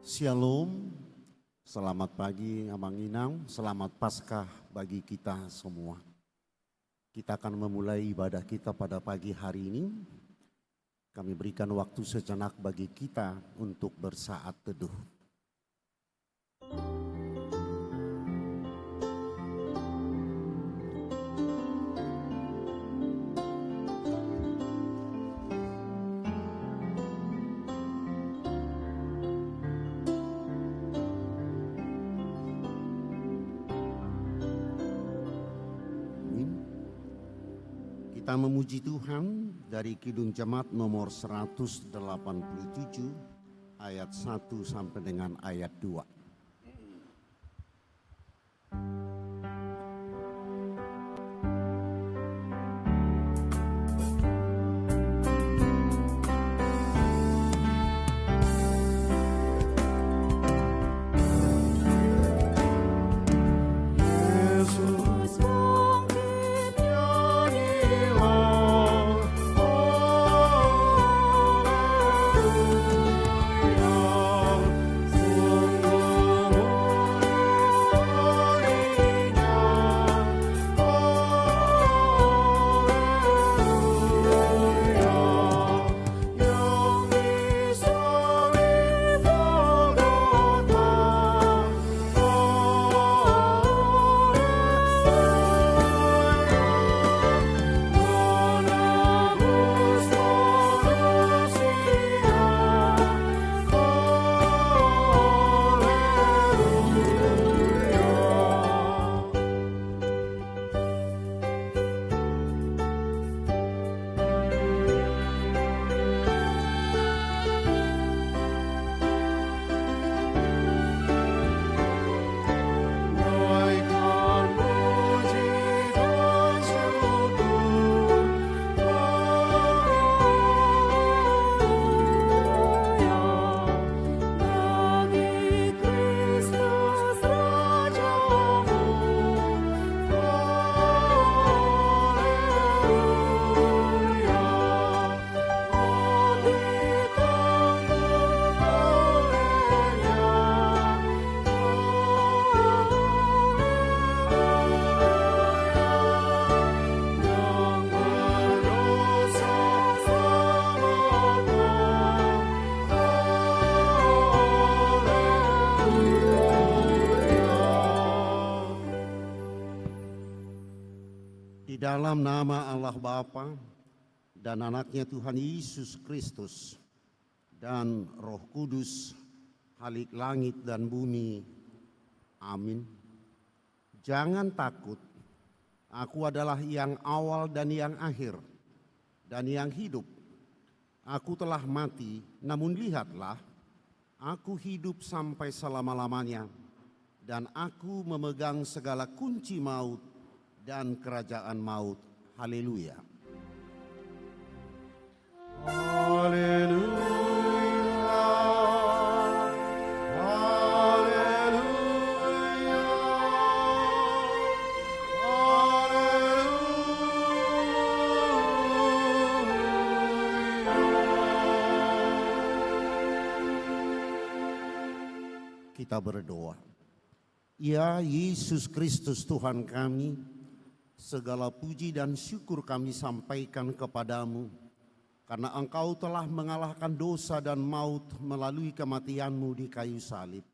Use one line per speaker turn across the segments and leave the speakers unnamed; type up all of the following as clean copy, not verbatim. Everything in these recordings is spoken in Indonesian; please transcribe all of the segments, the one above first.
Shalom, selamat pagi Abang Inang, selamat Paskah bagi kita semua. Kita akan memulai ibadah kita pada pagi hari ini. Kami berikan waktu sejenak bagi kita untuk bersaat teduh. Kita memuji Tuhan dari Kidung Jemaat nomor 187 ayat 1 sampai dengan ayat 2. Dalam nama Allah Bapa dan anaknya Tuhan Yesus Kristus dan Roh Kudus, Halik langit dan bumi. Amin. Jangan takut, aku adalah yang awal dan yang akhir dan yang hidup. Aku telah mati, namun lihatlah, aku hidup sampai selama-lamanya dan aku memegang segala kunci maut dan kerajaan maut. Haleluya.
Haleluya. Haleluya.
Haleluya. Kita berdoa. Ya Yesus Kristus Tuhan kami, segala puji dan syukur kami sampaikan kepadamu, karena Engkau telah mengalahkan dosa dan maut melalui kematian-Mu di kayu salib.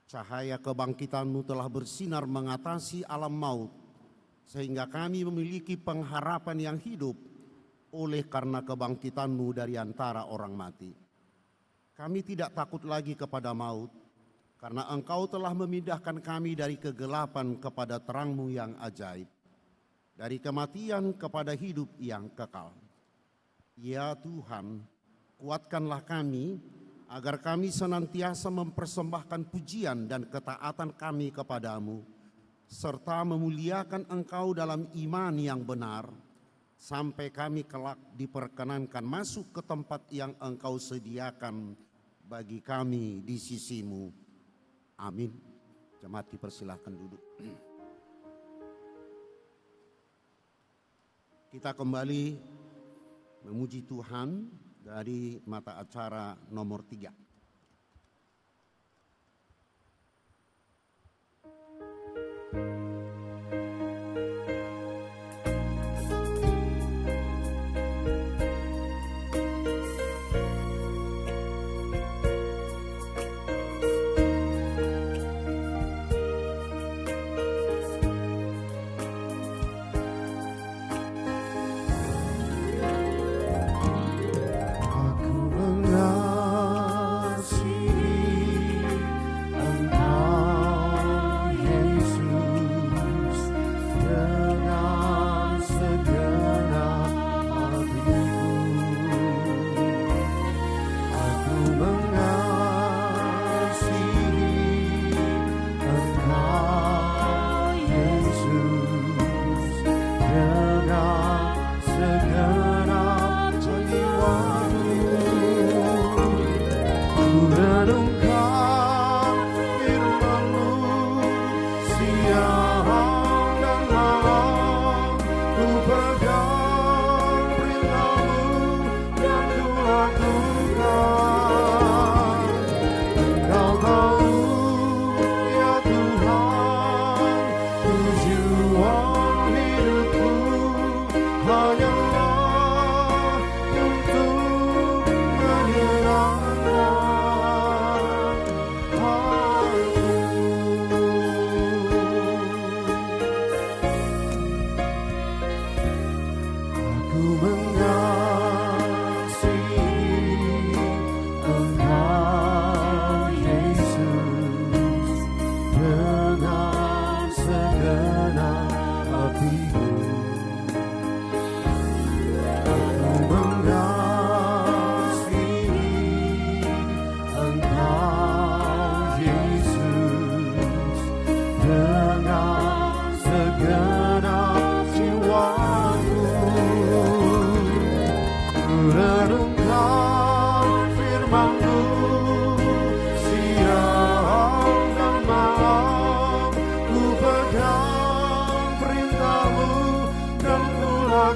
Cahaya kebangkitan-Mu telah bersinar mengatasi alam maut, sehingga kami memiliki pengharapan yang hidup oleh karena kebangkitan-Mu dari antara orang mati. Kami tidak takut lagi kepada maut, karena Engkau telah memindahkan kami dari kegelapan kepada terang-Mu yang ajaib, dari kematian kepada hidup yang kekal. Ya Tuhan, kuatkanlah kami agar kami senantiasa mempersembahkan pujian dan ketaatan kami kepadamu, serta memuliakan Engkau dalam iman yang benar, sampai kami kelak diperkenankan masuk ke tempat yang Engkau sediakan bagi kami di sisi-Mu. Amin. Jemaat dipersilahkan duduk. Kita kembali memuji Tuhan dari mata acara nomor 3.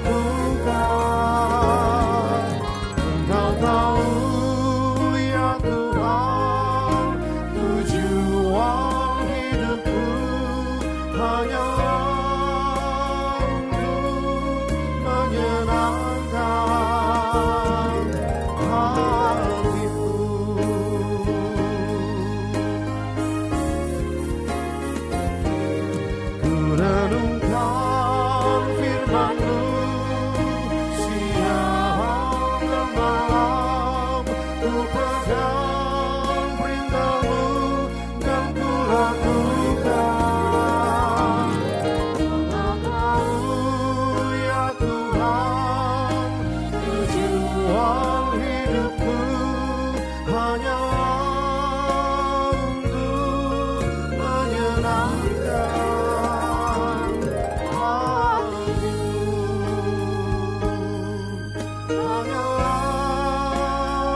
lakukan. Engkau tahu ya Tuhan, tujuan hidupku hanyalah untuk menyenangkan hatimu. Ku renungkan firman-Mu siang dan malam, ku pegang perintah-Mu dan ku lakukan. Engkau tahu ya Tuhan, tujuan hidupku hanyalah untuk menyenangkan hatimu. Hanyalah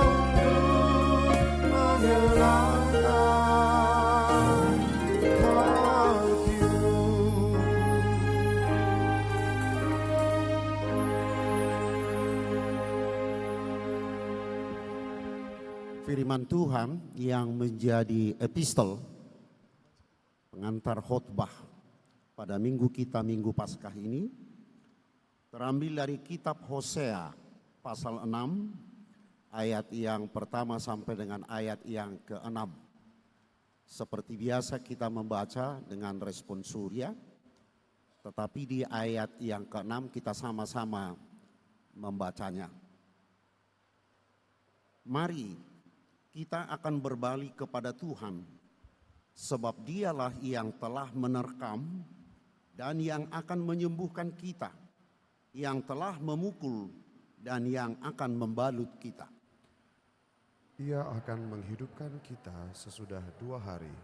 untuk menyenangkan hatimu.
Firman Tuhan yang menjadi epistol pengantar khotbah pada minggu kita, Minggu Paskah ini, terambil dari kitab Hosea pasal 6 ayat yang pertama sampai dengan ayat yang ke-6. Seperti biasa kita membaca dengan respon Surya, tetapi di ayat yang ke-6 kita sama-sama membacanya. Mari kita akan berbalik kepada Tuhan, sebab Dialah yang telah menerkam dan yang akan menyembuhkan kita, yang telah memukul dan yang akan membalut kita.
Ia akan menghidupkan kita sesudah 2 hari.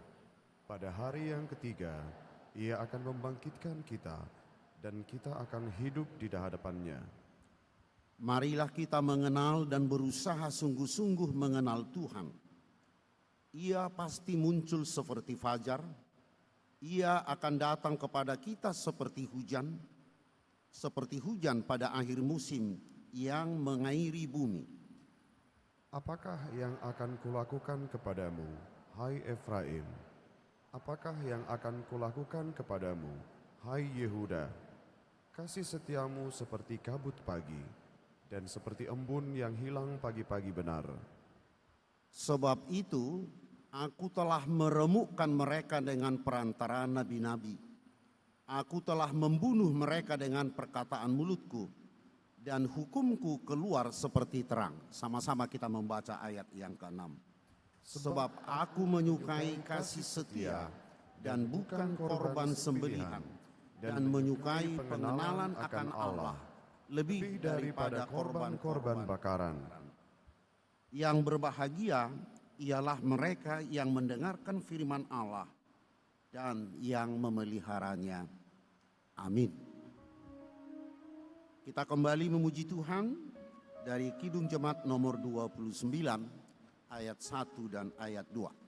Pada hari yang ketiga, Ia akan membangkitkan kita dan kita akan hidup di hadapan-Nya.
Marilah kita mengenal dan berusaha sungguh-sungguh mengenal Tuhan. Ia pasti muncul seperti fajar. Ia akan datang kepada kita seperti hujan pada akhir musim yang mengairi bumi.
Apakah yang akan kulakukan kepadamu, hai Efraim? Apakah yang akan kulakukan kepadamu, hai Yehuda? Kasih setiamu seperti kabut pagi, dan seperti embun yang hilang pagi-pagi benar.
Sebab itu, aku telah meremukkan mereka dengan perantara nabi-nabi. Aku telah membunuh mereka dengan perkataan mulutku, dan hukumku keluar seperti terang. Sama-sama kita membaca ayat yang ke-6. Sebab aku menyukai kasih setia dan bukan korban sembelihan, dan menyukai pengenalan akan Allah lebih daripada korban-korban
bakaran.
Yang berbahagia ialah mereka yang mendengarkan firman Allah dan yang memeliharanya. Amin. Kita kembali memuji Tuhan dari Kidung Jemaat nomor 29 ayat 1 dan ayat 2.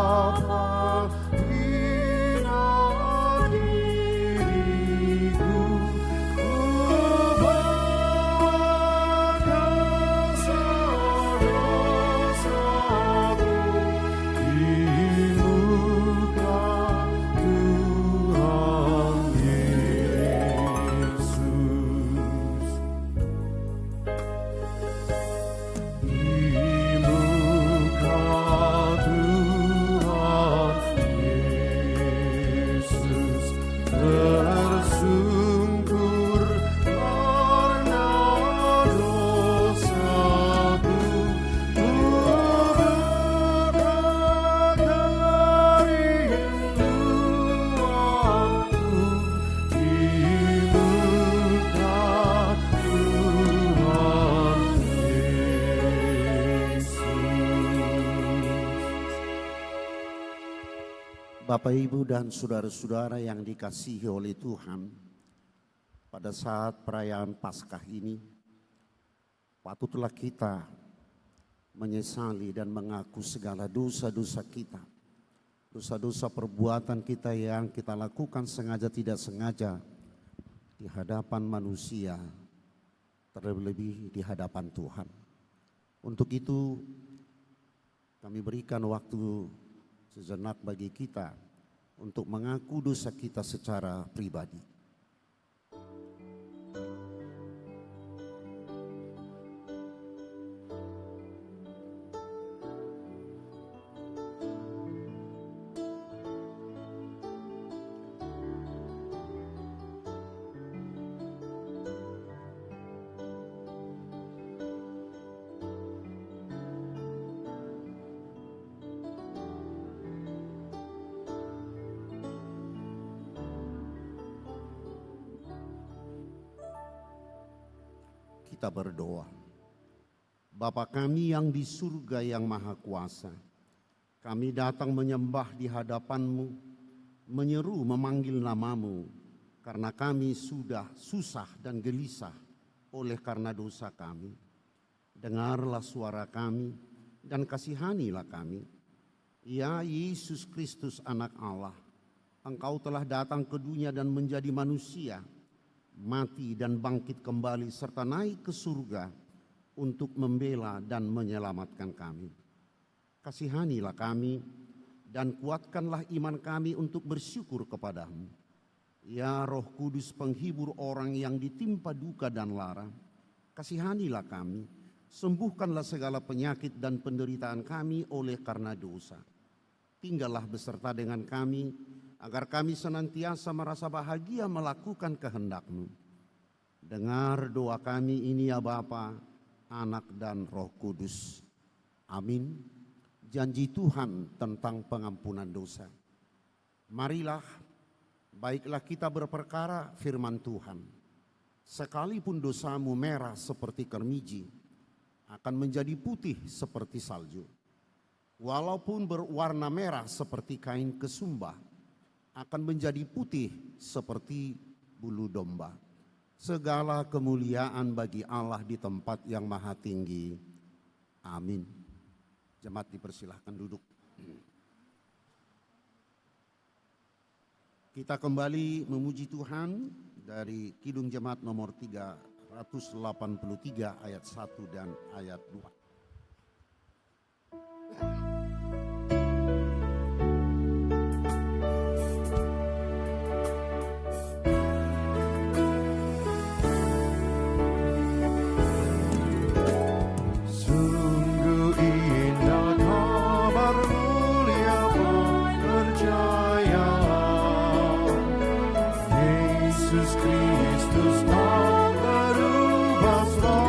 Tetaplah di
Bapak, Ibu, dan saudara-saudara yang dikasihi oleh Tuhan, pada saat perayaan Paskah ini, patutlah kita menyesali dan mengaku segala dosa-dosa kita, dosa-dosa perbuatan kita yang kita lakukan sengaja tidak sengaja di hadapan manusia, terlebih di hadapan Tuhan. Untuk itu, kami berikan waktu sejenak bagi kita untuk mengaku dosa kita secara pribadi. Kita berdoa. Bapa kami yang di surga yang maha kuasa, kami datang menyembah di hadapan-Mu, menyeru memanggil nama-Mu, karena kami sudah susah dan gelisah oleh karena dosa kami. Dengarlah suara kami dan kasihanilah kami. Ya Yesus Kristus anak Allah, Engkau telah datang ke dunia dan menjadi manusia, mati dan bangkit kembali serta naik ke surga untuk membela dan menyelamatkan kami. Kasihanilah kami dan kuatkanlah iman kami untuk bersyukur kepadamu. Ya Roh Kudus penghibur orang yang ditimpa duka dan lara, kasihanilah kami, sembuhkanlah segala penyakit dan penderitaan kami oleh karena dosa. Tinggallah beserta dengan kami, agar kami senantiasa merasa bahagia melakukan kehendak-Mu. Dengar doa kami ini ya Bapa, Anak dan Roh Kudus. Amin. Janji Tuhan tentang pengampunan dosa. Marilah, baiklah kita berperkara firman Tuhan. Sekalipun dosamu merah seperti kermiji, akan menjadi putih seperti salju. Walaupun berwarna merah seperti kain kesumbah, akan menjadi putih seperti bulu domba. Segala kemuliaan bagi Allah di tempat yang maha tinggi. Amin. Jemaat dipersilahkan duduk. Kita kembali memuji Tuhan dari Kidung Jemaat nomor 383 ayat 1 dan ayat 2.
Yesus Kristus tak berubah selamanya.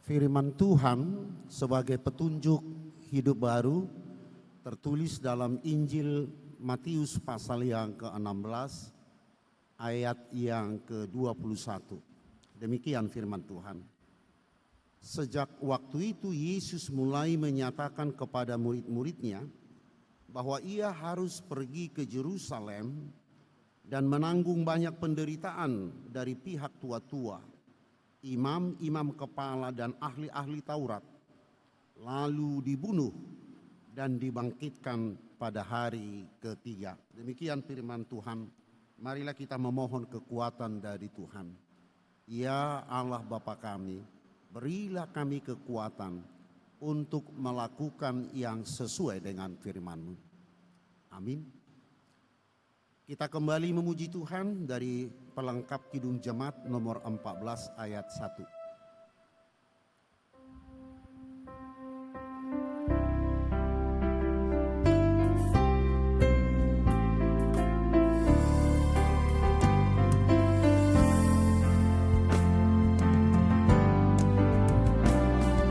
Firman Tuhan sebagai petunjuk hidup baru tertulis dalam Injil Matius pasal yang ke-16 ayat yang ke-21. Demikian firman Tuhan. Sejak waktu itu Yesus mulai menyatakan kepada murid-muridnya bahwa ia harus pergi ke Yerusalem dan menanggung banyak penderitaan dari pihak tua-tua, imam-imam kepala dan ahli-ahli Taurat, lalu dibunuh dan dibangkitkan pada hari ketiga. Demikian firman Tuhan. Marilah kita memohon kekuatan dari Tuhan. Ya Allah Bapa kami, berilah kami kekuatan untuk melakukan yang sesuai dengan firman-Mu. Amin. Kita kembali memuji Tuhan dari pelengkap Kidung Jemaat nomor 14 ayat 1.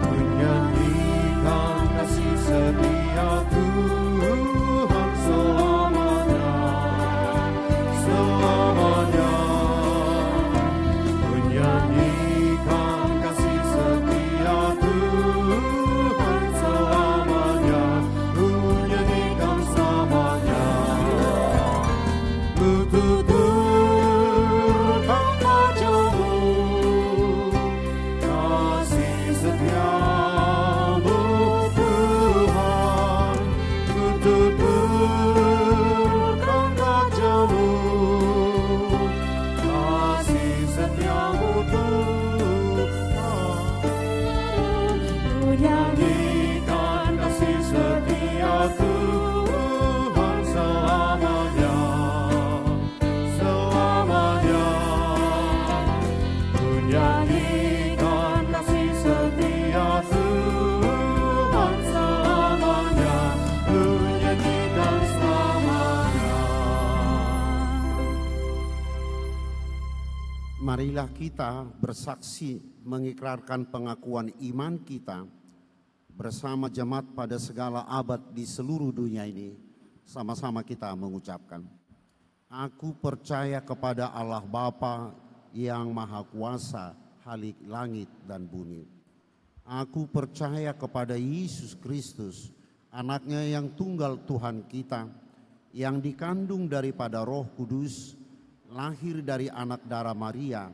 Menyanyikan kasih setia Tuhan selamanya, selamanya. Menyanyikan kasih setia Tuhan selamanya, menyanyikan selamanya. Tuturkan wajah-Mu, kasih setiamu Tuhan. Tuturkan wajah-Mu, kasih setiamu Tuhan. Menyanyikan kasih setia Tuhan selamanya, selamanya. Menyanyikan kasih setia Tuhan selamanya, menyanyikan selamanya.
Marilah kita bersaksi mengikrarkan pengakuan iman kita bersama jemaat pada segala abad di seluruh dunia ini. Sama-sama kita mengucapkan, aku percaya kepada Allah Bapa yang Maha Kuasa, Khalik langit dan bumi. Aku percaya kepada Yesus Kristus, anaknya yang tunggal Tuhan kita, yang dikandung daripada Roh Kudus, lahir dari anak darah Maria,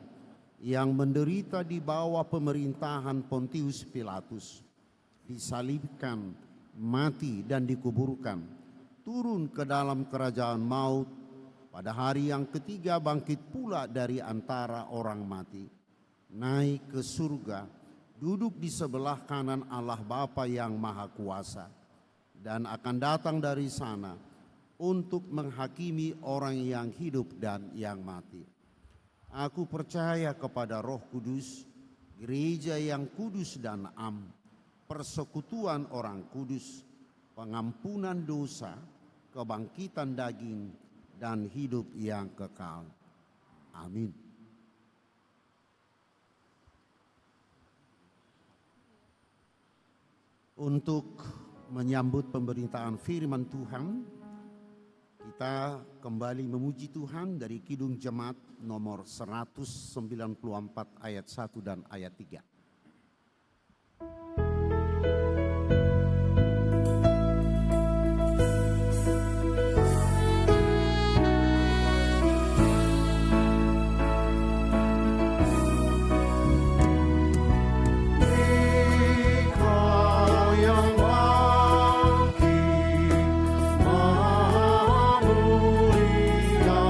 yang menderita di bawah pemerintahan Pontius Pilatus, disalibkan, mati dan dikuburkan, turun ke dalam kerajaan maut, pada hari yang ketiga bangkit pula dari antara orang mati, naik ke surga, duduk di sebelah kanan Allah Bapa yang Maha Kuasa, dan akan datang dari sana untuk menghakimi orang yang hidup dan yang mati. Aku percaya kepada Roh Kudus, gereja yang kudus dan am, persekutuan orang kudus, pengampunan dosa, kebangkitan daging, dan hidup yang kekal. Amin. Untuk menyambut pemberitaan firman Tuhan, kita kembali memuji Tuhan dari Kidung Jemaat nomor 194 ayat 1 dan ayat 3.
Engkau yang bangkit, maha mulia,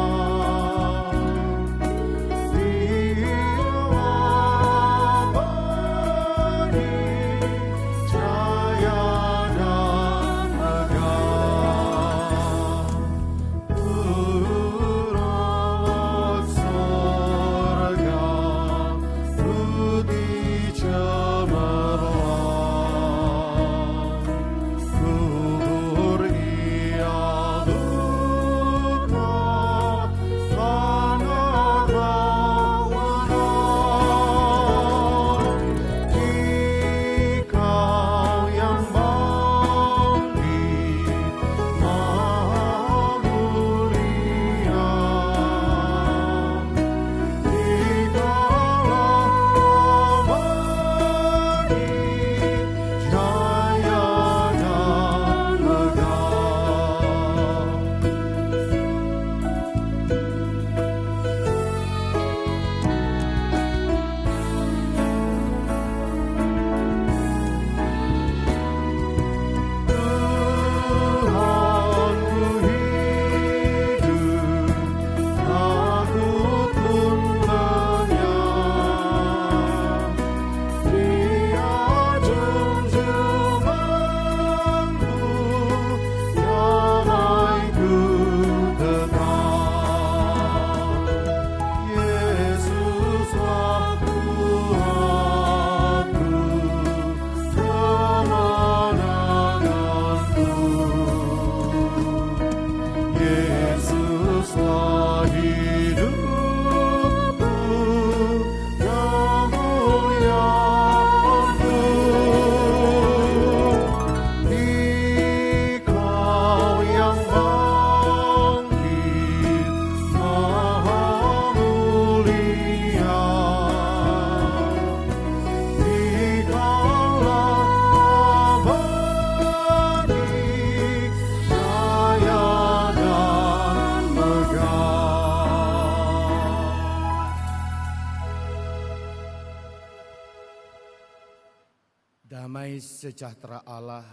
Damai sejahtera Allah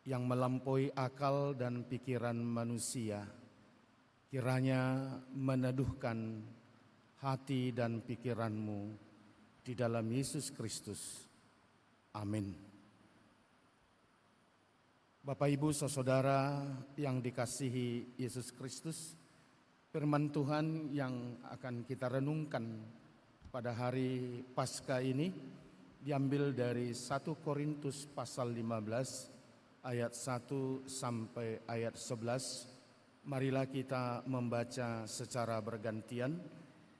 yang melampaui akal dan pikiran manusia, kiranya meneduhkan hati dan pikiranmu di dalam Yesus Kristus. Amin. Bapak, Ibu, saudara yang dikasihi Yesus Kristus, firman Tuhan yang akan kita renungkan pada hari Paskah ini diambil dari 1 Korintus pasal 15 ayat 1 sampai ayat 11. Marilah kita membaca secara bergantian.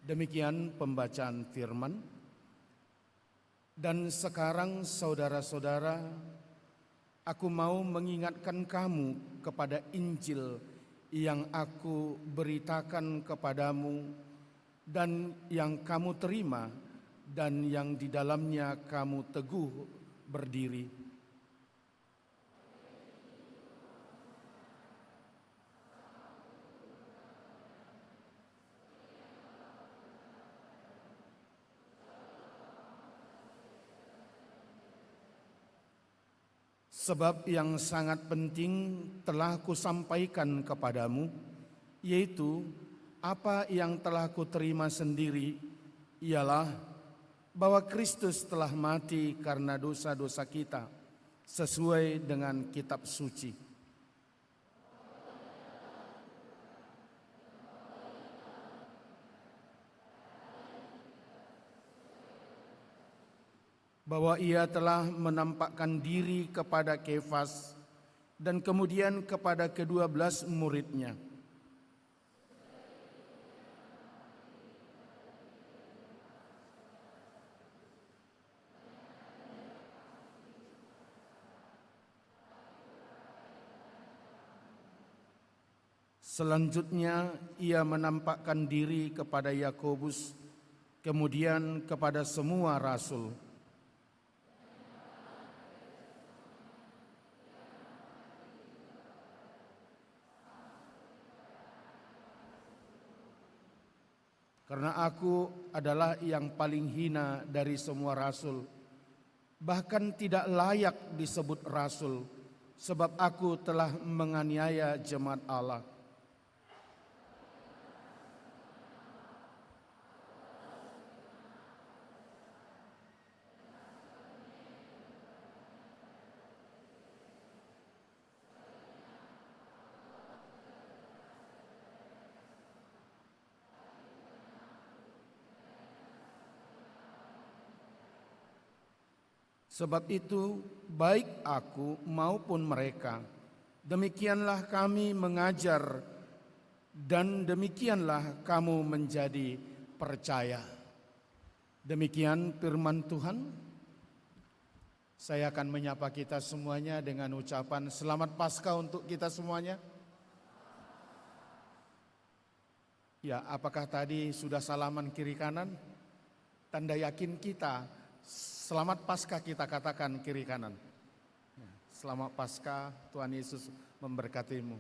Demikian pembacaan firman. Dan sekarang saudara-saudara, aku mau mengingatkan kamu kepada Injil yang aku beritakan kepadamu dan yang kamu terima dan yang di dalamnya kamu teguh berdiri. Sebab yang sangat penting telah kusampaikan kepadamu, yaitu apa yang telah kuterima sendiri, ialah bahwa Kristus telah mati karena dosa-dosa kita sesuai dengan kitab suci. Bahwa ia telah menampakkan diri kepada Kefas dan kemudian kepada ke-12 muridnya. Selanjutnya ia menampakkan diri kepada Yakobus, kemudian kepada semua rasul. Karena aku adalah yang paling hina dari semua rasul, bahkan tidak layak disebut rasul, sebab aku telah menganiaya jemaat Allah. Sebab itu, baik aku maupun mereka, demikianlah kami mengajar dan demikianlah kamu menjadi percaya. Demikian firman Tuhan. Saya akan menyapa kita semuanya dengan ucapan Selamat Paskah untuk kita semuanya. Ya, apakah tadi sudah salaman kiri kanan? Tanda yakin kita. Selamat Paskah kita katakan kiri kanan. Selamat Paskah, Tuhan Yesus memberkatimu.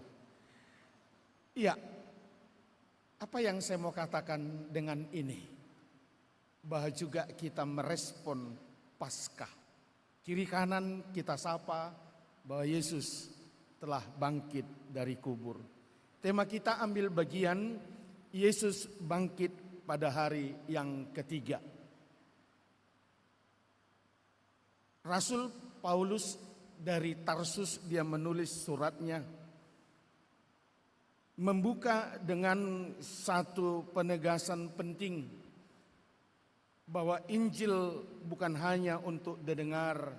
Iya, apa yang saya mau katakan dengan ini? Bahwa juga kita merespon Paskah. Kiri kanan kita sapa bahwa Yesus telah bangkit dari kubur. Tema kita ambil bagian Yesus bangkit pada hari yang ketiga. Rasul Paulus dari Tarsus, dia menulis suratnya, membuka dengan satu penegasan penting bahwa Injil bukan hanya untuk didengar,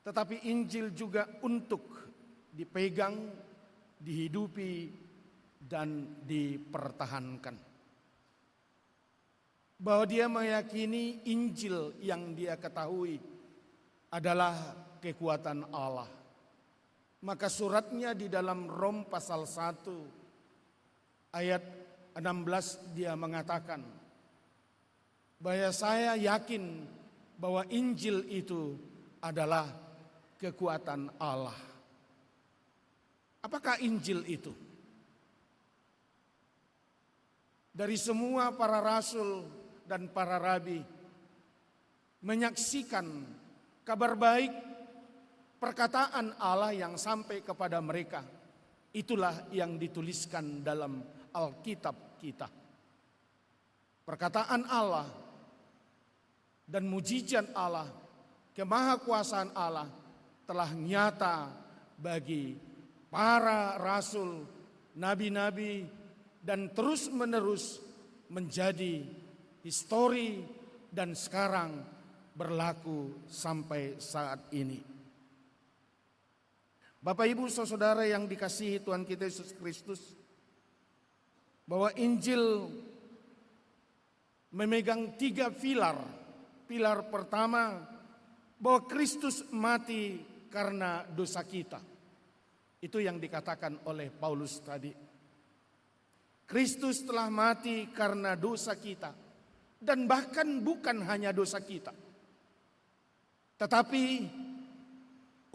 tetapi Injil juga untuk dipegang, dihidupi, dan dipertahankan. Bahwa dia meyakini Injil yang dia ketahui adalah kekuatan Allah. Maka suratnya di dalam Rom pasal 1 ayat 16 dia mengatakan bahwa saya yakin bahwa Injil itu adalah kekuatan Allah. Apakah Injil itu? Dari semua para rasul dan para rabi menyaksikan kabar baik, perkataan Allah yang sampai kepada mereka. Itulah yang dituliskan dalam Alkitab kita. Perkataan Allah dan mujizat Allah, kemahakuasaan Allah telah nyata bagi para rasul, nabi-nabi, dan terus-menerus menjadi histori dan sekarang berlaku sampai saat ini. Bapak Ibu Saudara yang dikasihi Tuhan kita Yesus Kristus, bahwa Injil memegang 3 pilar. Pilar pertama, bahwa Kristus mati karena dosa kita. Itu yang dikatakan oleh Paulus tadi. Kristus telah mati karena dosa kita. Dan bahkan bukan hanya dosa kita. Tetapi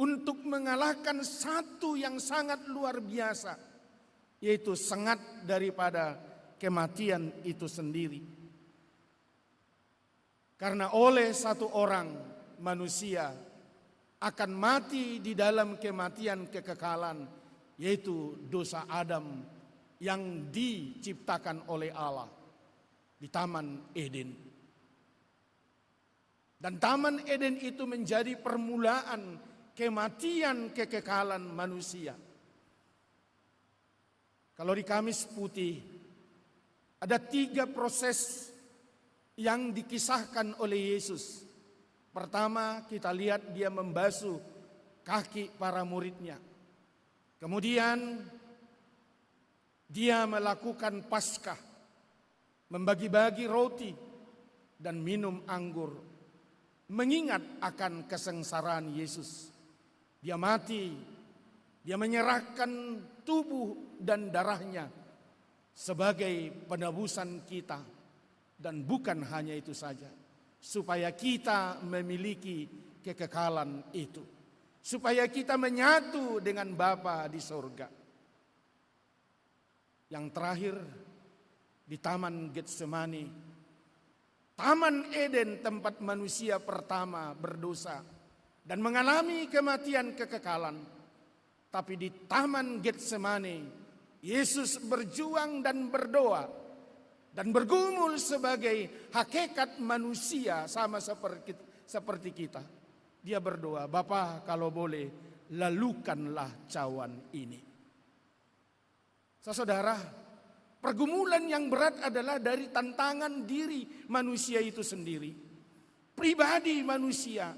untuk mengalahkan satu yang sangat luar biasa, yaitu sengat daripada kematian itu sendiri. Karena oleh satu orang manusia akan mati di dalam kematian kekekalan, yaitu dosa Adam yang diciptakan oleh Allah di Taman Eden. Dan Taman Eden itu menjadi permulaan kematian kekekalan manusia. Kalau di Kamis Putih ada 3 proses yang dikisahkan oleh Yesus. Pertama, kita lihat dia membasuh kaki para muridnya. Kemudian dia melakukan Paskah, membagi-bagi roti dan minum anggur, mengingat akan kesengsaraan Yesus. Dia mati, dia menyerahkan tubuh dan darahnya sebagai penebusan kita. Dan bukan hanya itu saja, supaya kita memiliki kekekalan itu, supaya kita menyatu dengan Bapa di sorga. Yang terakhir, di Taman Getsemani, Taman Eden, tempat manusia pertama berdosa dan mengalami kematian kekekalan. Tapi di Taman Getsemani, Yesus berjuang dan berdoa dan bergumul sebagai hakikat manusia sama seperti kita. Dia berdoa, Bapa kalau boleh lalukanlah cawan ini. Saudara, pergumulan yang berat adalah dari tantangan diri manusia itu sendiri. Pribadi manusia.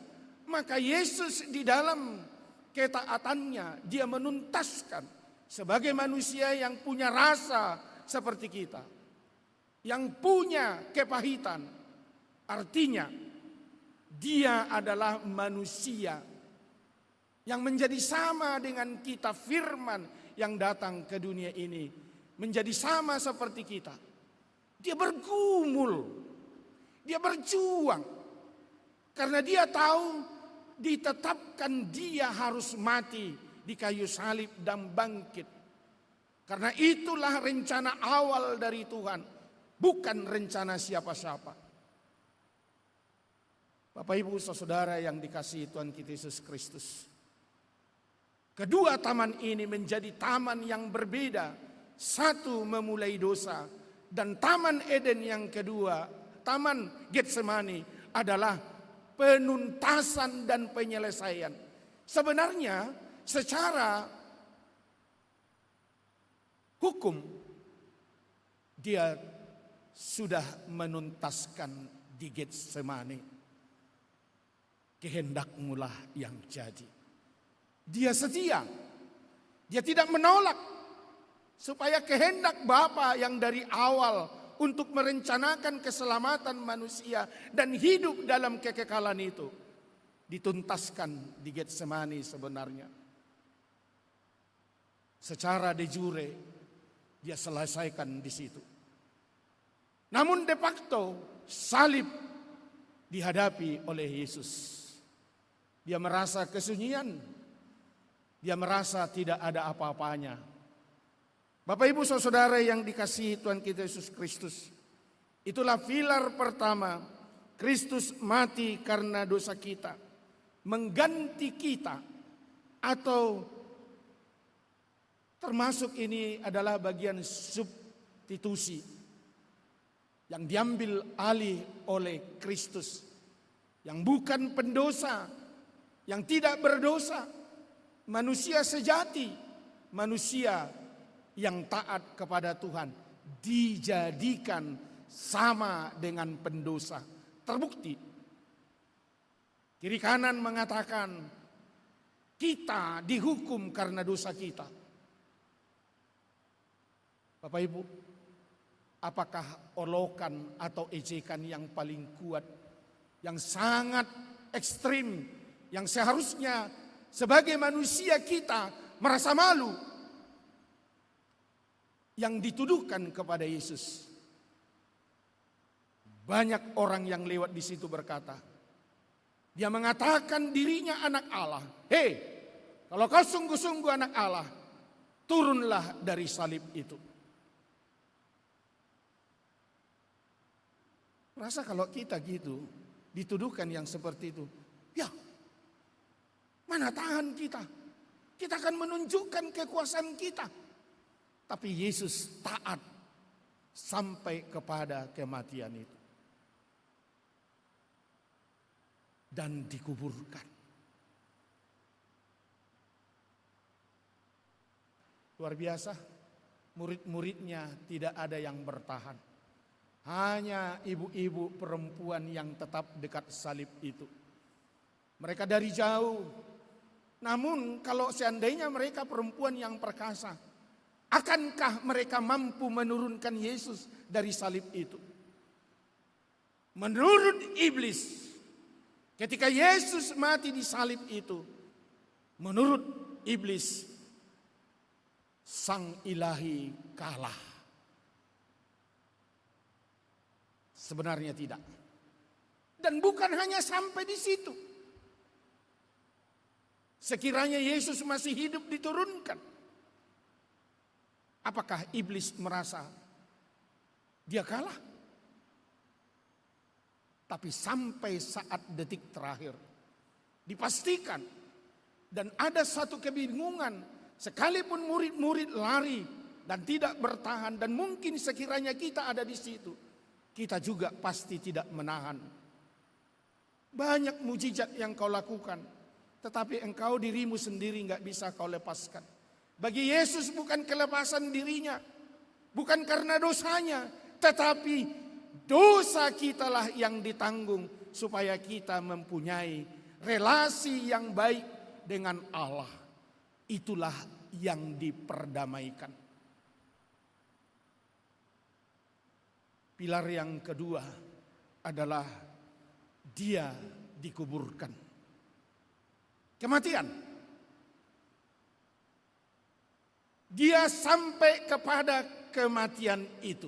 Maka Yesus di dalam ketaatannya, dia menuntaskan sebagai manusia yang punya rasa seperti kita, yang punya kepahitan. Artinya dia adalah manusia yang menjadi sama dengan kita. Firman yang datang ke dunia ini menjadi sama seperti kita. Dia bergumul, dia berjuang, karena dia tahu ditetapkan dia harus mati di kayu salib dan bangkit. Karena itulah rencana awal dari Tuhan, bukan rencana siapa-siapa. Bapak Ibu Saudara yang dikasihi Tuhan kita Yesus Kristus, kedua taman ini menjadi taman yang berbeda. Satu memulai dosa, dan Taman Eden yang kedua, Taman Getsemani, adalah penuntasan dan penyelesaian. Sebenarnya secara hukum dia sudah menuntaskan di Getsemani. Kehendakmulah yang jadi. Dia setia. Dia tidak menolak supaya kehendak Bapa yang dari awal untuk merencanakan keselamatan manusia dan hidup dalam kekekalan itu dituntaskan di Getsemani sebenarnya. Secara de jure dia selesaikan di situ. Namun de facto salib dihadapi oleh Yesus. Dia merasa kesunyian. Dia merasa tidak ada apa-apanya. Bapak Ibu Saudara yang dikasihi Tuhan kita Yesus Kristus, itulah pilar pertama. Kristus mati karena dosa kita. mengganti kita, atau termasuk ini adalah bagian substitusi yang diambil alih oleh Kristus, yang bukan pendosa, yang tidak berdosa, manusia sejati, manusia yang taat kepada Tuhan, dijadikan sama dengan pendosa. Terbukti kiri kanan mengatakan kita dihukum karena dosa kita. Bapak Ibu, apakah olokan atau ejekan yang paling kuat, yang sangat ekstrim, yang seharusnya sebagai manusia kita merasa malu, yang dituduhkan kepada Yesus? Banyak orang yang lewat di situ berkata, dia mengatakan dirinya anak Allah. Hei, kalau kau sungguh-sungguh anak Allah, turunlah dari salib itu. Rasa kalau kita gitu, dituduhkan yang seperti itu, ya mana tahan kita? Kita akan menunjukkan kekuasaan kita. Tapi Yesus taat sampai kepada kematian itu. Dan dikuburkan. Luar biasa, murid-muridnya tidak ada yang bertahan. Hanya ibu-ibu perempuan yang tetap dekat salib itu. Mereka dari jauh. Namun kalau seandainya mereka perempuan yang perkasa, akankah mereka mampu menurunkan Yesus dari salib itu? Menurut iblis, ketika Yesus mati di salib itu, menurut iblis, sang ilahi kalah. Sebenarnya tidak. Dan bukan hanya sampai di situ. Sekiranya Yesus masih hidup diturunkan, apakah iblis merasa dia kalah? Tapi sampai saat detik terakhir dipastikan, dan ada satu kebingungan, sekalipun murid-murid lari dan tidak bertahan, dan mungkin sekiranya kita ada di situ, kita juga pasti tidak menahan. Banyak mujizat yang kau lakukan, tetapi engkau dirimu sendiri nggak bisa kau lepaskan. Bagi Yesus bukan kelepasan dirinya, bukan karena dosanya, tetapi dosa kitalah yang ditanggung supaya kita mempunyai relasi yang baik dengan Allah. Itulah yang diperdamaikan. Pilar yang kedua adalah dia dikuburkan. Kematian. Dia sampai kepada kematian itu.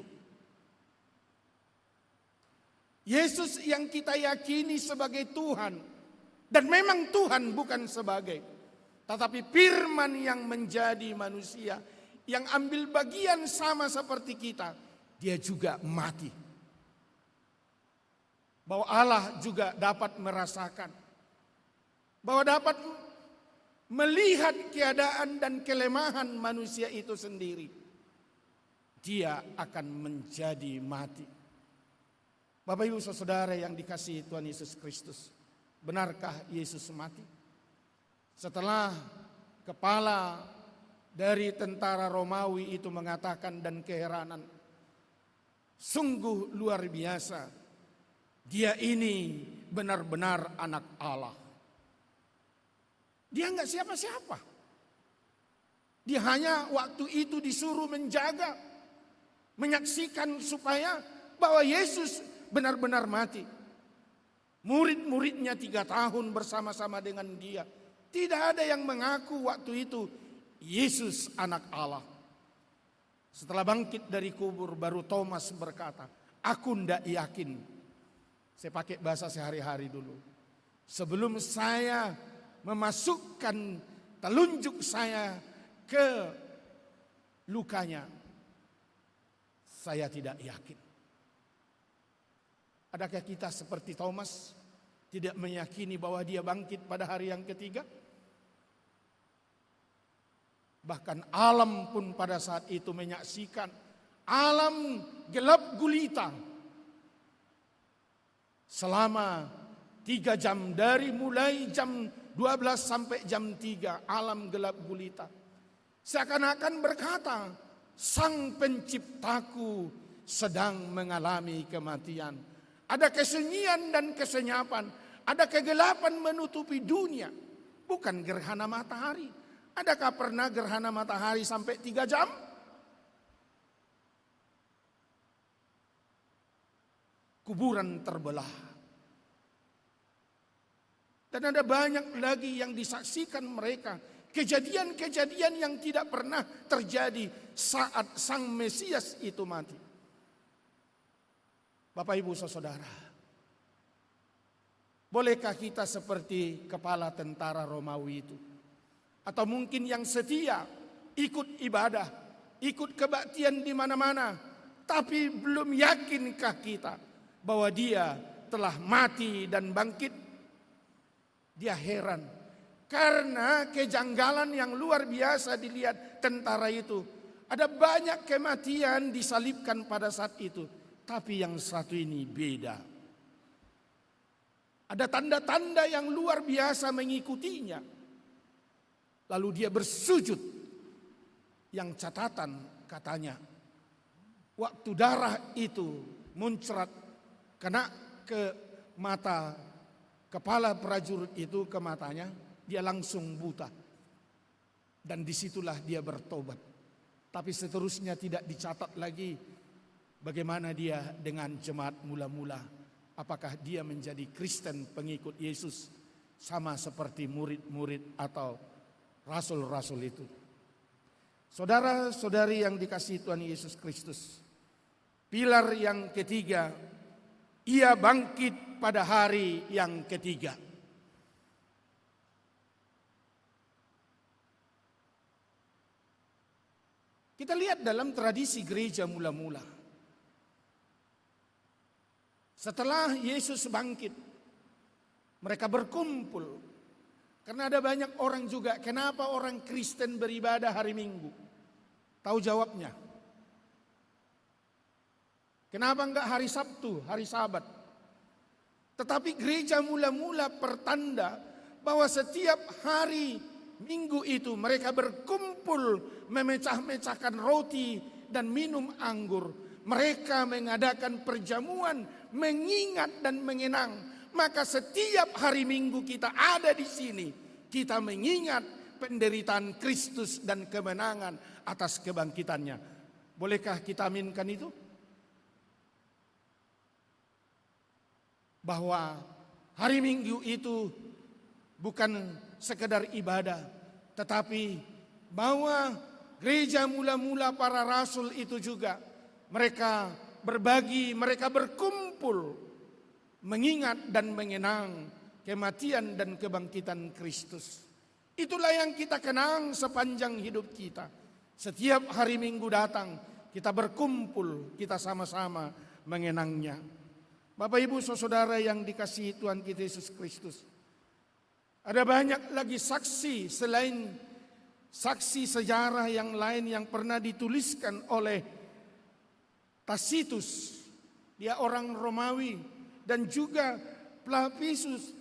Yesus yang kita yakini sebagai Tuhan, dan memang Tuhan bukan sebagai, tetapi firman yang menjadi manusia, yang ambil bagian sama seperti kita, dia juga mati. Bahwa Allah juga dapat merasakan, bahwa dapat melihat keadaan dan kelemahan manusia itu sendiri. Dia akan menjadi mati. Bapak Ibu Saudara yang dikasihi Tuhan Yesus Kristus, benarkah Yesus mati? Setelah kepala dari tentara Romawi itu mengatakan dan keheranan, sungguh luar biasa, dia ini benar-benar anak Allah. Dia enggak siapa-siapa. Dia hanya waktu itu disuruh menjaga, menyaksikan supaya bahwa Yesus benar-benar mati. Murid-muridnya 3 tahun bersama-sama dengan dia. Tidak ada yang mengaku waktu itu Yesus anak Allah. Setelah bangkit dari kubur, baru Thomas berkata, aku tidak yakin. Saya pakai bahasa sehari-hari dulu. Sebelum saya memasukkan telunjuk saya ke lukanya, saya tidak yakin. Adakah kita seperti Thomas, tidak meyakini bahwa dia bangkit pada hari yang ketiga? Bahkan alam pun pada saat itu menyaksikan, alam gelap gulita. Selama 3 jam, dari mulai jam 12 sampai jam 3, alam gelap gulita. Seakan-akan berkata, Sang Penciptaku sedang mengalami kematian. Ada kesunyian dan kesenyapan, ada kegelapan menutupi dunia. Bukan gerhana matahari. Adakah pernah gerhana matahari sampai 3 jam? Kuburan terbelah. Dan ada banyak lagi yang disaksikan mereka. Kejadian-kejadian yang tidak pernah terjadi saat Sang Mesias itu mati. Bapak Ibu Saudara, bolehkah kita seperti kepala tentara Romawi itu? Atau mungkin yang setia, ikut ibadah, ikut kebaktian di mana-mana, tapi belum yakinkah kita bahwa dia telah mati dan bangkit? Dia heran karena kejanggalan yang luar biasa dilihat tentara itu. Ada banyak kematian disalibkan pada saat itu, tapi yang satu ini beda. Ada tanda-tanda yang luar biasa mengikutinya. Lalu dia bersujud. Yang catatan katanya, waktu darah itu muncrat kena ke mata kepala prajurit itu, ke matanya, dia langsung buta. Dan disitulah dia bertobat. Tapi seterusnya tidak dicatat lagi bagaimana dia dengan jemaat mula-mula. Apakah dia menjadi Kristen pengikut Yesus sama seperti murid-murid atau rasul-rasul itu. Saudara-saudari yang dikasihi Tuhan Yesus Kristus, pilar yang ketiga, ia bangkit pada hari yang ketiga. Kita lihat dalam tradisi gereja mula-mula. Setelah Yesus bangkit, mereka berkumpul. Karena ada banyak orang juga, kenapa orang Kristen beribadah hari Minggu? Tahu jawabnya? Kenapa enggak hari Sabtu, hari Sabat? Tetapi gereja mula-mula pertanda bahwa setiap hari Minggu itu mereka berkumpul memecah-mecahkan roti dan minum anggur. Mereka mengadakan perjamuan, mengingat dan mengenang. Maka setiap hari Minggu kita ada di sini, kita mengingat penderitaan Kristus dan kemenangan atas kebangkitannya. Bolehkah kita aminkan itu? Bahwa hari Minggu itu bukan sekedar ibadah, tetapi bahwa gereja mula-mula para rasul itu juga mereka berbagi, mereka berkumpul mengingat dan mengenang kematian dan kebangkitan Kristus. Itulah yang kita kenang sepanjang hidup kita. Setiap hari Minggu datang, kita berkumpul, kita sama-sama mengenangnya. Bapak Ibu Saudara yang dikasihi Tuhan kita Yesus Kristus, ada banyak lagi saksi selain saksi sejarah yang lain yang pernah dituliskan oleh Tacitus, dia orang Romawi, dan juga Flavius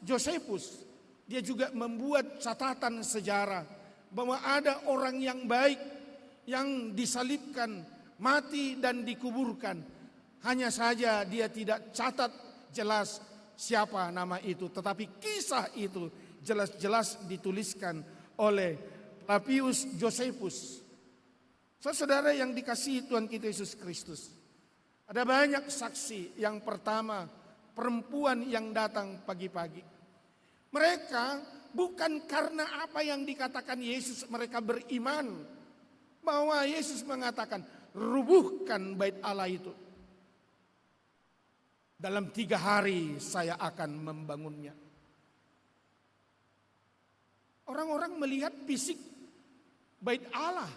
Josephus, dia juga membuat catatan sejarah bahwa ada orang yang baik yang disalibkan, mati dan dikuburkan. Hanya saja dia tidak catat jelas siapa nama itu, tetapi kisah itu jelas-jelas dituliskan oleh Flavius Josephus. Saudara yang dikasihi Tuhan kita Yesus Kristus, ada banyak saksi. Yang pertama, perempuan yang datang pagi-pagi. Mereka bukan karena apa yang dikatakan Yesus, mereka beriman bahwa Yesus mengatakan, rubuhkan bait Allah itu. Dalam 3 hari saya akan membangunnya. Orang-orang melihat fisik bait Allah,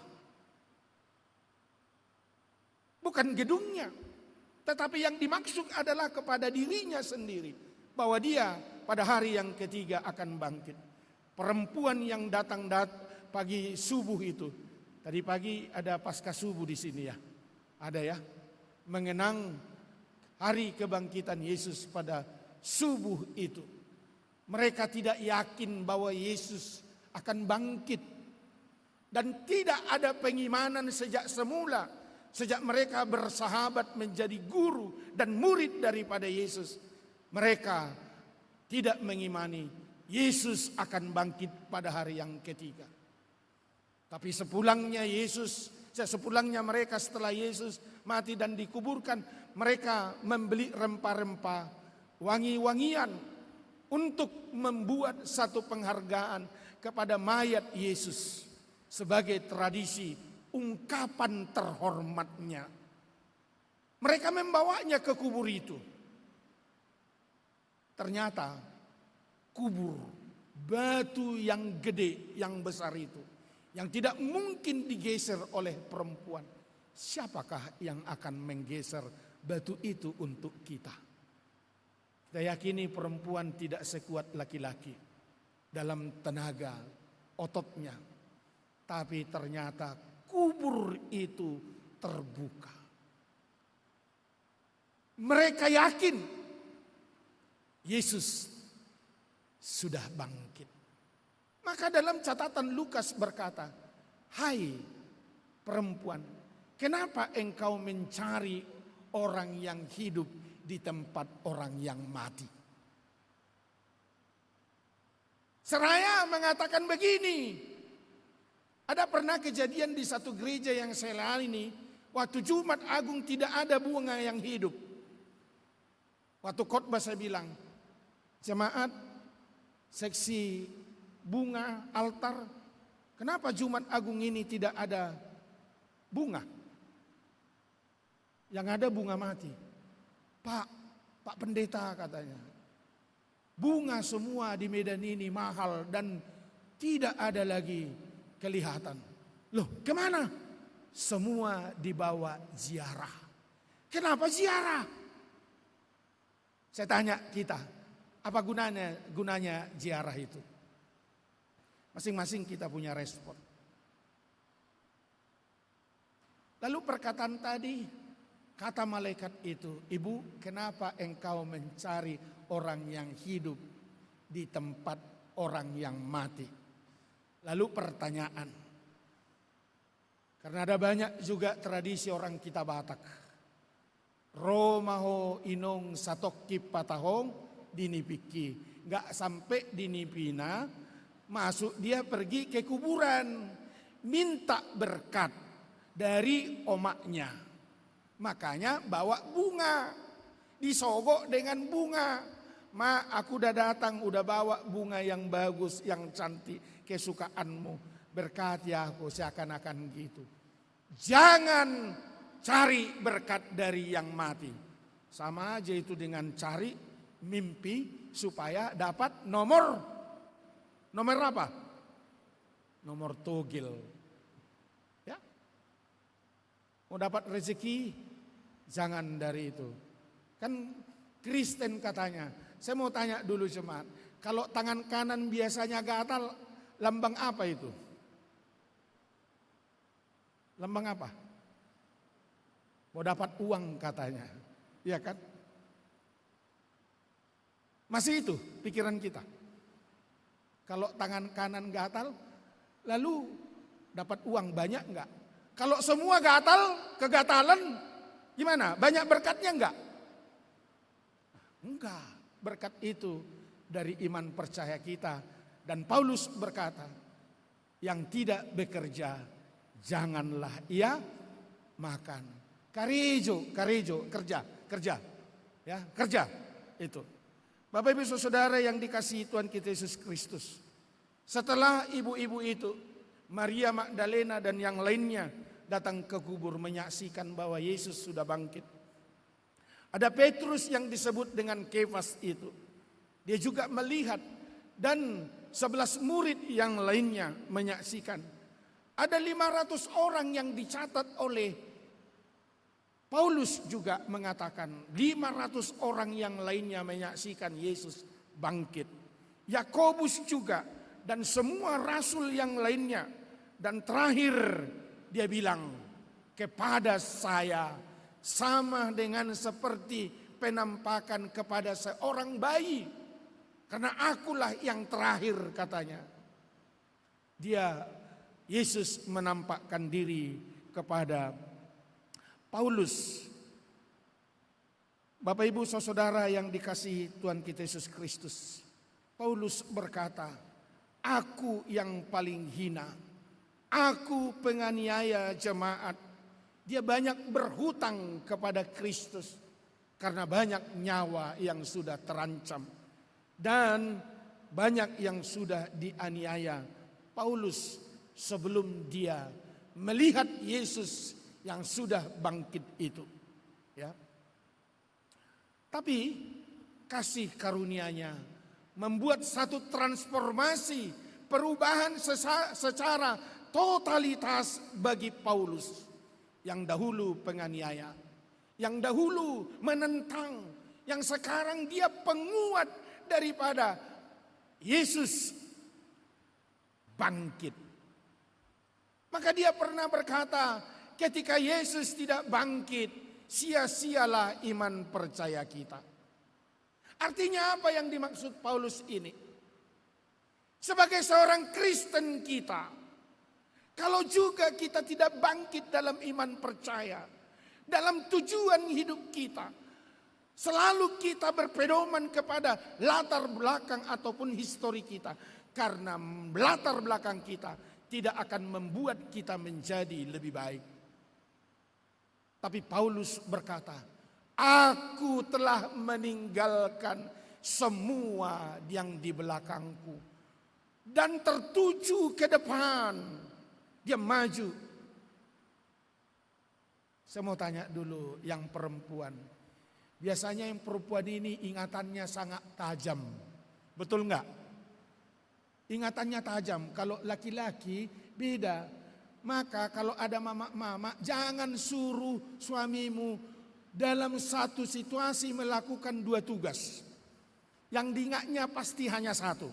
bukan gedungnya. Tetapi yang dimaksud adalah kepada dirinya sendiri, bahwa dia pada hari yang ketiga akan bangkit. Perempuan yang datang pagi subuh itu. Tadi pagi ada pasca subuh di sini ya. Ada ya. Mengenang hari kebangkitan Yesus pada subuh itu. Mereka tidak yakin bahwa Yesus akan bangkit. Dan tidak ada pengimanan sejak semula. Sejak mereka bersahabat menjadi guru dan murid daripada Yesus. Mereka tidak mengimani Yesus akan bangkit pada hari yang ketiga. Tapi sepulangnya mereka setelah Yesus mati dan dikuburkan, mereka membeli rempah-rempah, wangi-wangian untuk membuat satu penghargaan kepada mayat Yesus sebagai tradisi ungkapan terhormatnya. Mereka membawanya ke kubur itu. Ternyata kubur batu yang gede, yang besar itu, yang tidak mungkin digeser oleh perempuan. Siapakah yang akan menggeser batu itu untuk kita? Kita yakini perempuan tidak sekuat laki-laki dalam tenaga ototnya. Tapi ternyata kubur itu terbuka. Mereka yakin Yesus sudah bangkit. Maka dalam catatan Lukas berkata, "Hai perempuan, kenapa engkau mencari orang yang hidup di tempat orang yang mati?" Seraya mengatakan begini, ada pernah kejadian di satu gereja yang saya layani, waktu Jumat Agung tidak ada bunga yang hidup. Waktu khotbah saya bilang, jemaat seksi bunga altar, kenapa Jumat Agung ini tidak ada bunga? Yang ada bunga mati. Pak pendeta katanya, bunga semua di Medan ini mahal dan tidak ada lagi kelihatan. Loh, kemana? Semua dibawa ziarah. Kenapa ziarah? Saya tanya kita, apa gunanya ziarah itu? Masing-masing kita punya respon. Lalu perkataan tadi, kata malaikat itu, "Ibu, kenapa engkau mencari orang yang hidup di tempat orang yang mati?" Lalu pertanyaan, karena ada banyak juga tradisi orang kita Batak. Romaho inong satokki patahong dinipiki. Gak sampai dinipina, masuk dia pergi ke kuburan. Minta berkat dari omaknya. Makanya bawa bunga. Disogok dengan bunga. Ma, aku udah datang, udah bawa bunga yang bagus, yang cantik, kesukaanmu. Berkati aku, seakan-akan gitu. Jangan cari berkat dari yang mati. Sama aja itu dengan cari mimpi supaya dapat nomor apa? Nomor togel. Ya. Mau dapat rezeki, jangan dari itu. Kan Kristen katanya. Saya mau tanya dulu jemaat, kalau tangan kanan biasanya gatal, lambang apa itu? Lambang apa? Mau dapat uang katanya, iya kan? Masih itu pikiran kita. Kalau tangan kanan gatal, lalu dapat uang banyak enggak? Kalau semua gatal, kegatalan, gimana? Banyak berkatnya enggak? Enggak, berkat itu dari iman percaya kita. Dan Paulus berkata, yang tidak bekerja, janganlah ia makan. Karejo, kerja. Ya, kerja itu. Bapak Ibu Saudara yang dikasihi Tuhan kita Yesus Kristus. Setelah ibu-ibu itu, Maria Magdalena dan yang lainnya datang ke kubur menyaksikan bahwa Yesus sudah bangkit. Ada Petrus yang disebut dengan Kefas itu. Dia juga melihat dan 11 murid yang lainnya menyaksikan. Ada 500 orang yang dicatat oleh Paulus juga mengatakan 500 orang yang lainnya menyaksikan Yesus bangkit. Yakobus juga dan semua rasul yang lainnya. Dan terakhir dia bilang, kepada saya sama dengan seperti penampakan kepada seorang bayi. Karena akulah yang terakhir katanya. Yesus menampakkan diri kepada Paulus. Bapak Ibu saudara yang dikasihi Tuhan kita Yesus Kristus. Paulus berkata, aku yang paling hina. Aku penganiaya jemaat. Dia banyak berhutang kepada Kristus. Karena banyak nyawa yang sudah terancam. Dan banyak yang sudah dianiaya. Paulus sebelum dia melihat Yesus yang sudah bangkit itu. Ya. Tapi kasih karunia-Nya membuat satu transformasi, perubahan secara totalitas bagi Paulus. Yang dahulu penganiaya, yang dahulu menentang, yang sekarang dia penguat daripada Yesus bangkit. Maka dia pernah berkata, ketika Yesus tidak bangkit, sia-sialah iman percaya kita. Artinya apa yang dimaksud Paulus ini? Sebagai seorang Kristen kita, kalau juga kita tidak bangkit dalam iman percaya, dalam tujuan hidup kita, selalu kita berpedoman kepada latar belakang ataupun histori kita. Karena latar belakang kita tidak akan membuat kita menjadi lebih baik. Tapi Paulus berkata, aku telah meninggalkan semua yang di belakangku. Dan tertuju ke depan. Dia maju. Saya mau tanya dulu yang perempuan. Biasanya yang perempuan ini ingatannya sangat tajam. Betul enggak? Ingatannya tajam. Kalau laki-laki beda. Maka kalau ada mama-mama, jangan suruh suamimu dalam satu situasi melakukan dua tugas. Yang diingatnya pasti hanya satu.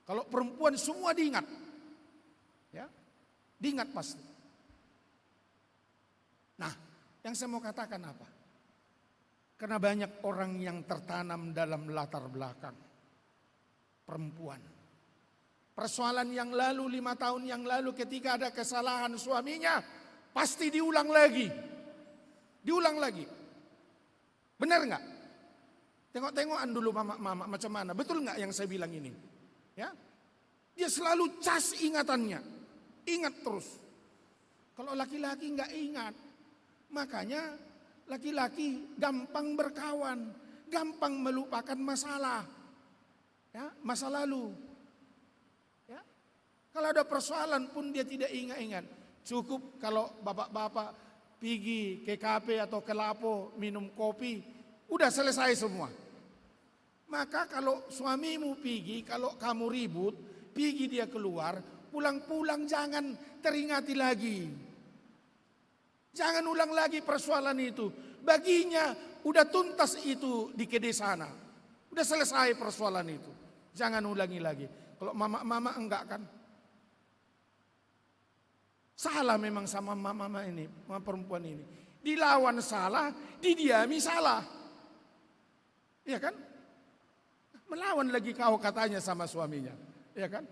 Kalau perempuan semua diingat. Ya, diingat pasti. Nah, yang saya mau katakan apa? Karena banyak orang yang tertanam dalam latar belakang perempuan. Persoalan yang lalu 5 tahun yang lalu ketika ada kesalahan suaminya, pasti diulang lagi. Diulang lagi. Benar nggak? Tengok-tengokan dulu mama macam mana. Betul nggak yang saya bilang ini? Ya, dia selalu cas ingatannya. Ingat terus. Kalau laki-laki nggak ingat, makanya laki-laki gampang berkawan, gampang melupakan masalah. Ya, masa lalu. Kalau ada persoalan pun dia tidak ingat-ingat. Cukup kalau bapak-bapak pergi ke kafe atau ke lapo minum kopi, udah selesai semua. Maka kalau suamimu pergi, kalau kamu ribut, pergi dia keluar, pulang-pulang jangan teringati lagi. Jangan ulang lagi persoalan itu. Baginya udah tuntas itu di kedai sana. Udah selesai persoalan itu. Jangan ulangi lagi. Kalau mama-mama enggak kan? Salah memang sama mama ini, sama perempuan ini. Dilawan salah, didiami salah. Iya kan? Melawan lagi kau katanya sama suaminya. Iya kan?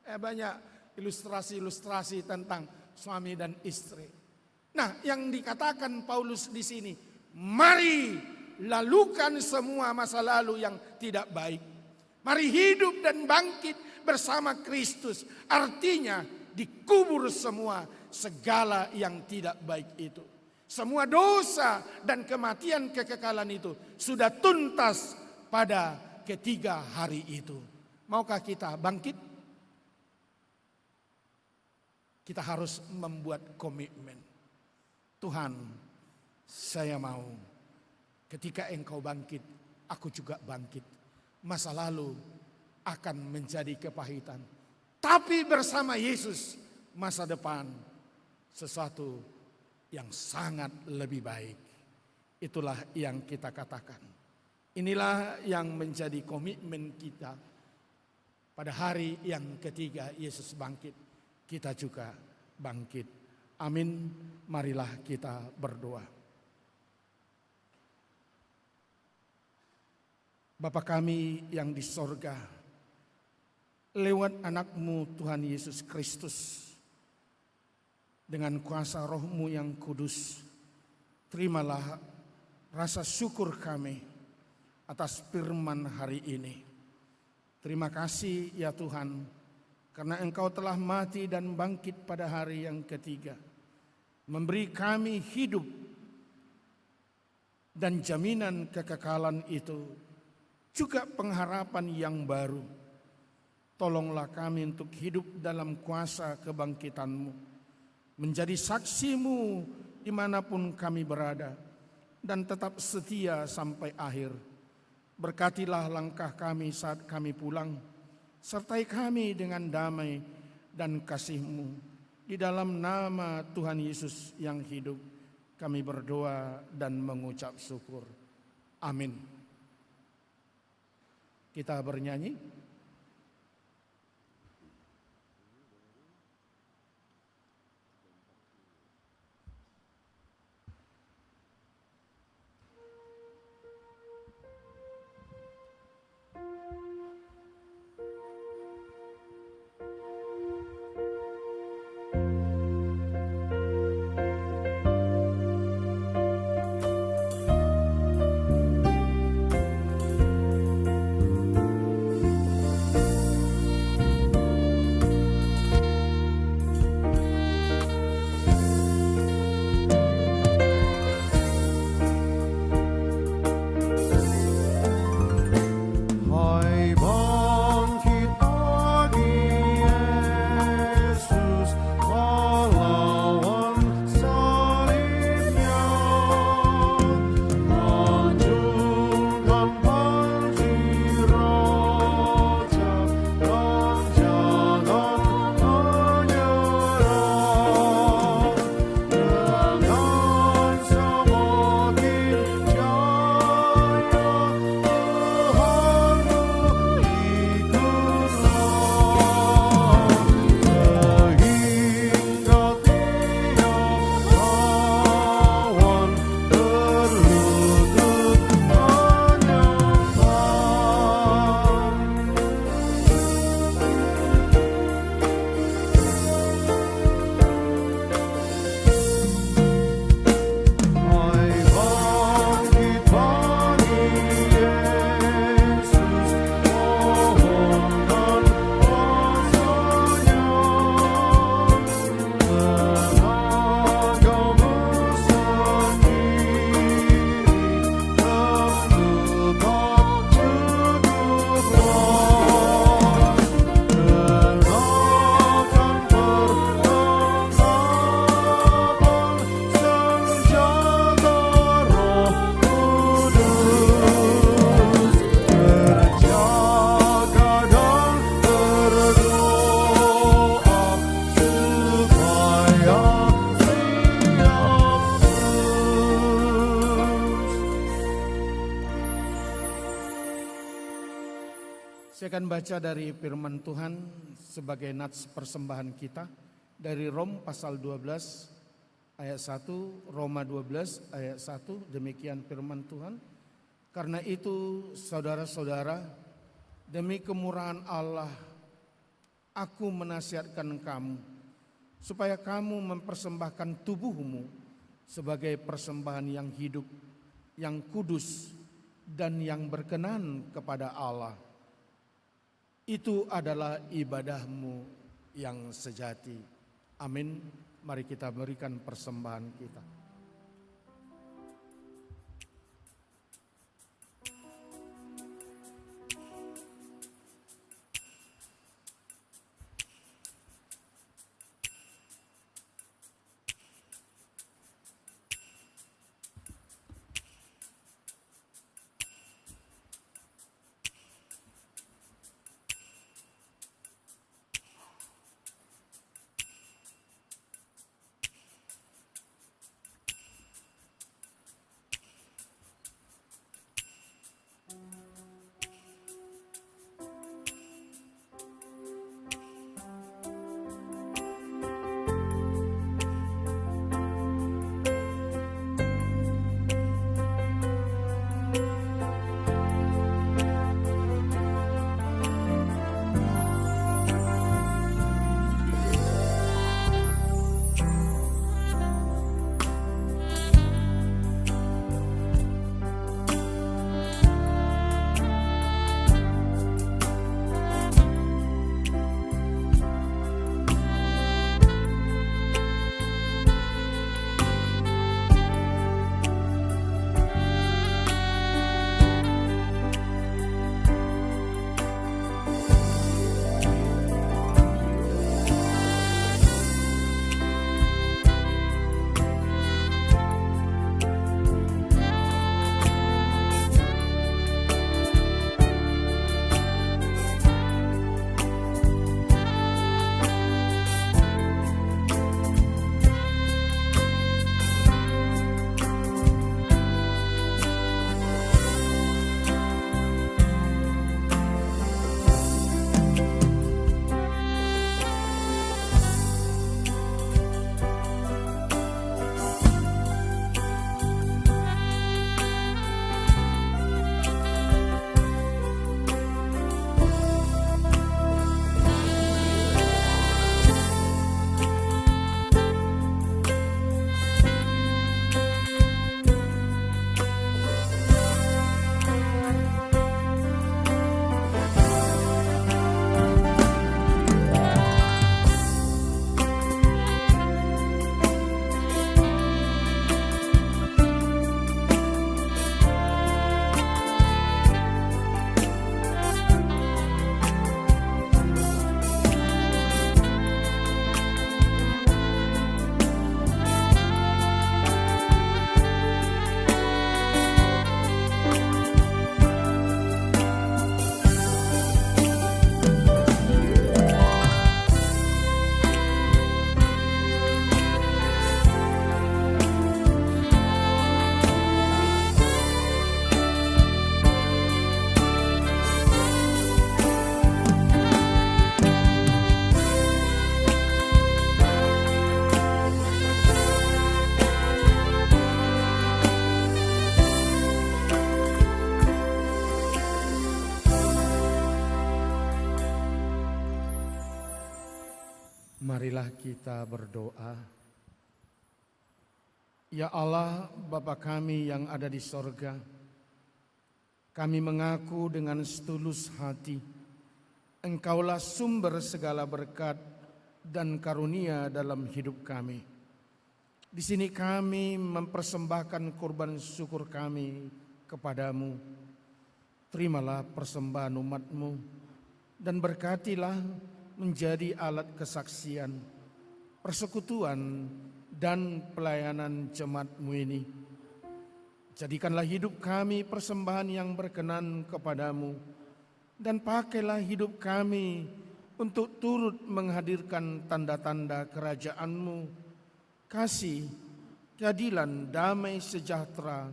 Banyak ilustrasi-ilustrasi tentang suami dan istri. Nah, yang dikatakan Paulus di sini, mari lalukan semua masa lalu yang tidak baik. Mari hidup dan bangkit bersama Kristus. Artinya dikubur semua segala yang tidak baik itu. Semua dosa dan kematian kekekalan itu sudah tuntas pada ketiga hari itu. Maukah kita bangkit? Kita harus membuat komitmen. Tuhan, saya mau ketika Engkau bangkit, aku juga bangkit. Masa lalu akan menjadi kepahitan. Tapi bersama Yesus masa depan sesuatu yang sangat lebih baik. Itulah yang kita katakan. Inilah yang menjadi komitmen kita pada hari yang ketiga Yesus bangkit. Kita juga bangkit. Amin. Marilah kita berdoa. Bapa kami yang di sorga, lewat anak-Mu Tuhan Yesus Kristus, dengan kuasa Roh-Mu yang kudus, terimalah rasa syukur kami atas firman hari ini. Terima kasih ya Tuhan, karena Engkau telah mati dan bangkit pada hari yang ketiga, memberi kami hidup dan jaminan kekekalan itu, juga pengharapan yang baru. Tolonglah kami untuk hidup dalam kuasa kebangkitan-Mu, menjadi saksi-Mu dimanapun kami berada, dan tetap setia sampai akhir. Berkatilah langkah kami saat kami pulang, sertai kami dengan damai dan kasih-Mu. Di dalam nama Tuhan Yesus yang hidup, kami berdoa dan mengucap syukur. Amin. Kita bernyanyi. Saya akan baca dari firman Tuhan sebagai nats persembahan kita dari Rom pasal 12 ayat 1, Roma 12 ayat 1, demikian firman Tuhan. Karena itu saudara-saudara, demi kemurahan Allah, aku menasihatkan kamu, supaya kamu mempersembahkan tubuhmu sebagai persembahan yang hidup, yang kudus, dan yang berkenan kepada Allah. Itu adalah ibadahmu yang sejati. Amin. Mari kita berikan persembahan kita. Marilah kita berdoa. Ya Allah, Bapa kami yang ada di sorga, kami mengaku dengan setulus hati, Engkaulah sumber segala berkat dan karunia dalam hidup kami. Di sini kami mempersembahkan kurban syukur kami kepadamu. Terimalah persembahan umat-Mu dan berkatilah menjadi alat kesaksian, persekutuan, dan pelayanan jemaat-Mu ini. Jadikanlah hidup kami persembahan yang berkenan kepadamu, dan pakailah hidup kami untuk turut menghadirkan tanda-tanda kerajaan-Mu, kasih, keadilan, damai sejahtera,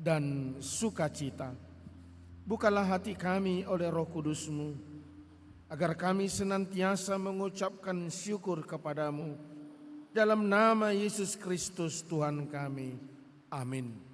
dan sukacita. Bukalah hati kami oleh Roh Kudus-Mu, agar kami senantiasa mengucapkan syukur kepadamu. Dalam nama Yesus Kristus Tuhan kami. Amin.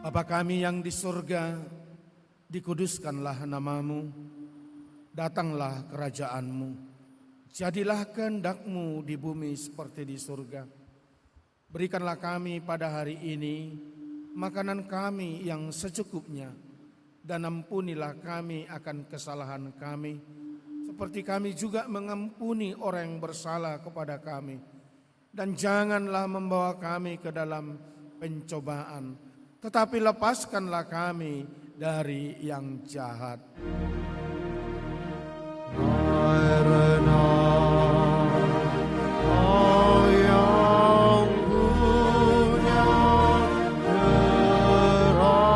Bapa kami yang di surga, dikuduskanlah namamu, datanglah kerajaan-Mu, jadilah kehendak-Mu di bumi seperti di surga. Berikanlah kami pada hari ini makanan kami yang secukupnya, dan ampunilah kami akan kesalahan kami, seperti kami juga mengampuni orang yang bersalah kepada kami. Dan janganlah membawa kami ke dalam pencobaan, tetapi lepaskanlah kami dari yang jahat.
Karena Kau yang punya kerajaan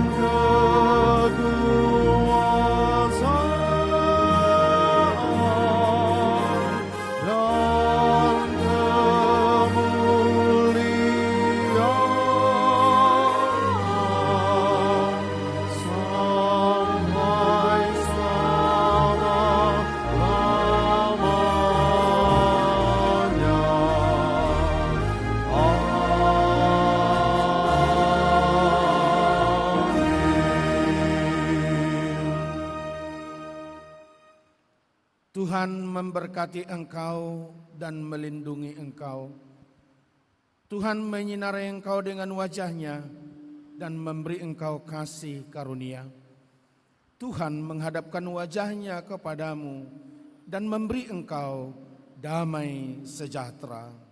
dan kekuasaan dan kemuliaan sampai selama-lamanya.
Tuhan memberkati engkau dan melindungi engkau. Tuhan menyinari engkau dengan wajah-Nya dan memberi engkau kasih karunia. Tuhan menghadapkan wajah-Nya kepadamu dan memberi engkau damai sejahtera.